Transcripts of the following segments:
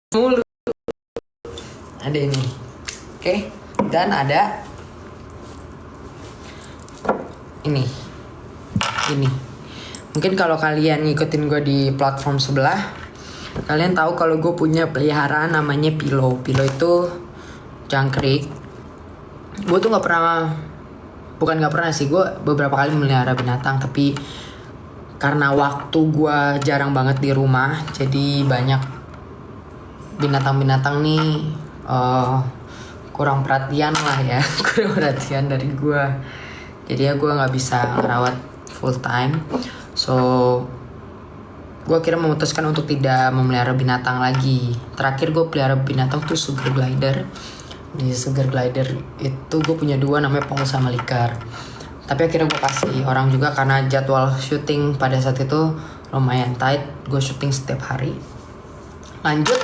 mulu. Ada ini, oke. Dan ada ini. Mungkin kalau kalian ngikutin gue di platform sebelah, kalian tahu kalau gue punya peliharaan namanya Pilo. Pilo itu jangkrik. Gue tuh nggak pernah sih, gue beberapa kali melihara binatang, tapi karena waktu gue jarang banget di rumah, jadi banyak binatang-binatang nih kurang perhatian lah ya. Kurang perhatian dari gue, jadi ya gue nggak bisa ngerawat full time. So gue akhirnya memutuskan untuk tidak memelihara binatang lagi. Terakhir gue pelihara binatang tuh sugar glider. Di sugar glider itu gue punya 2, namanya Pong sama Likar. Tapi akhirnya gue kasih orang juga karena jadwal syuting pada saat itu lumayan tight. Gue syuting setiap hari. Lanjut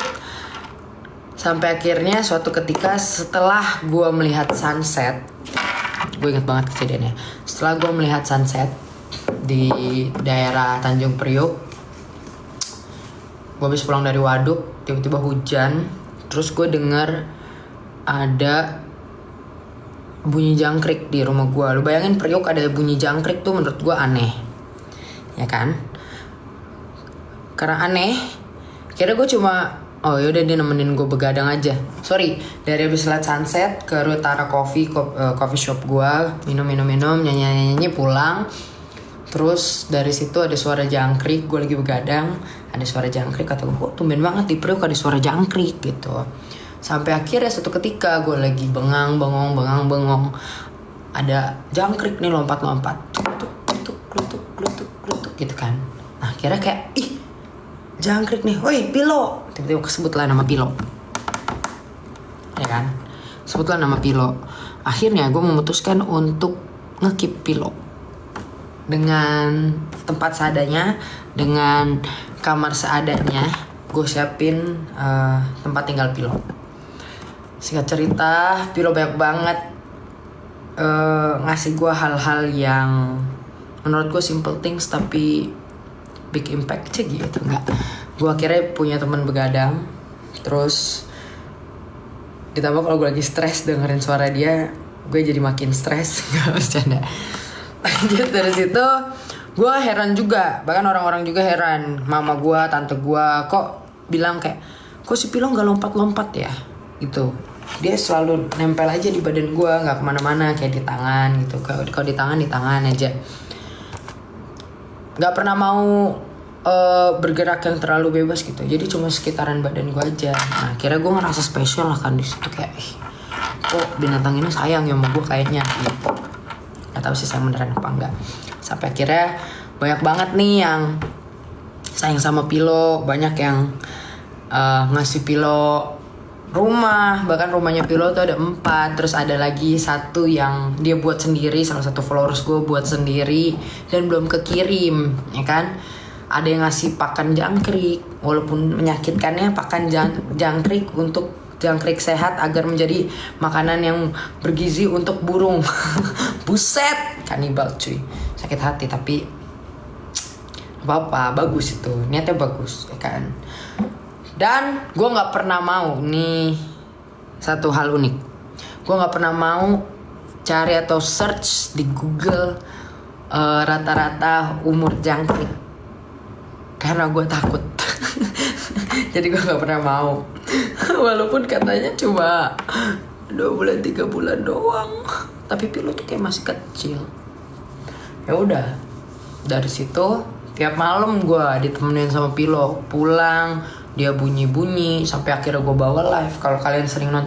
sampai akhirnya suatu ketika setelah gue melihat sunset, gue inget banget kejadiannya. Setelah gue melihat sunset di daerah Tanjung Priok, gue habis pulang dari waduk, tiba-tiba hujan. Terus gue dengar ada bunyi jangkrik di rumah gue. Lu bayangin Priok ada bunyi jangkrik tuh, menurut gue aneh, ya kan? Karena aneh, kira gue cuma yaudah dia nemenin gue begadang aja. Sorry, dari habis lihat sunset ke Rutara Coffee shop gue, minum, nyanyi pulang. Terus dari situ ada suara jangkrik, gue lagi begadang, ada suara jangkrik, kata gue kok tumben banget di Priok ada suara jangkrik gitu. Sampai akhirnya suatu ketika gue lagi bengong, ada jangkrik nih lompat-lompat, glutuk gitu kan. Nah akhirnya kayak jangkrik nih, woi Pilo, tiba-tiba kesebutlah nama Pilo, ya kan? Sebutlah nama Pilo. Akhirnya gue memutuskan untuk nge-keep Pilo dengan tempat seadanya, dengan kamar seadanya. Gue siapin tempat tinggal Pilo. Singkat cerita, Pilo banyak banget ngasih gue hal-hal yang menurut gue simple things tapi big impact aja gitu. Gue akhirnya punya teman begadang. Terus ditambah kalau gue lagi stres dengerin suara dia, gue jadi makin stres. Gak bercanda. Lanjut dari situ, gue heran juga. Bahkan orang-orang juga heran. Mama gue, tante gue kok bilang kayak, kok si Pilo gak lompat-lompat ya gitu. Dia selalu nempel aja di badan gue, gak kemana-mana, kayak di tangan gitu. Kalau di tangan aja. Gak pernah mau bergerak yang terlalu bebas gitu. Jadi cuma sekitaran badan gue aja. Nah akhirnya gue ngerasa spesial lah kan di situ, kayak kok binatang ini sayang ya sama gue kayaknya gitu. Gak tahu sih sayang beneran apa enggak. Sampai akhirnya banyak banget nih yang sayang sama Pilo. Banyak yang ngasih Pilo rumah. Bahkan rumahnya Pilo tuh ada 4. Terus ada lagi 1 yang dia buat sendiri. Salah satu followers gue buat sendiri dan belum kekirim, ya kan. Ada yang ngasih pakan jangkrik, walaupun menyakitkannya, pakan jangkrik untuk jangkrik sehat agar menjadi makanan yang bergizi untuk burung. Buset, kanibal cuy. Sakit hati tapi apa-apa, bagus itu, niatnya bagus, ya kan. Dan gue nggak pernah mau nih, satu hal unik, gue nggak pernah mau cari atau search di Google rata-rata umur jangkrik karena gue takut. Jadi gue nggak pernah mau. Walaupun katanya cuma 2 bulan 3 bulan doang, tapi Pilo tuh kayak masih kecil. Ya udah, dari situ tiap malam gue ditemenin sama Pilo. Pulang dia bunyi-bunyi sampai akhirnya gue bawa live. Kalau kalian sering nonton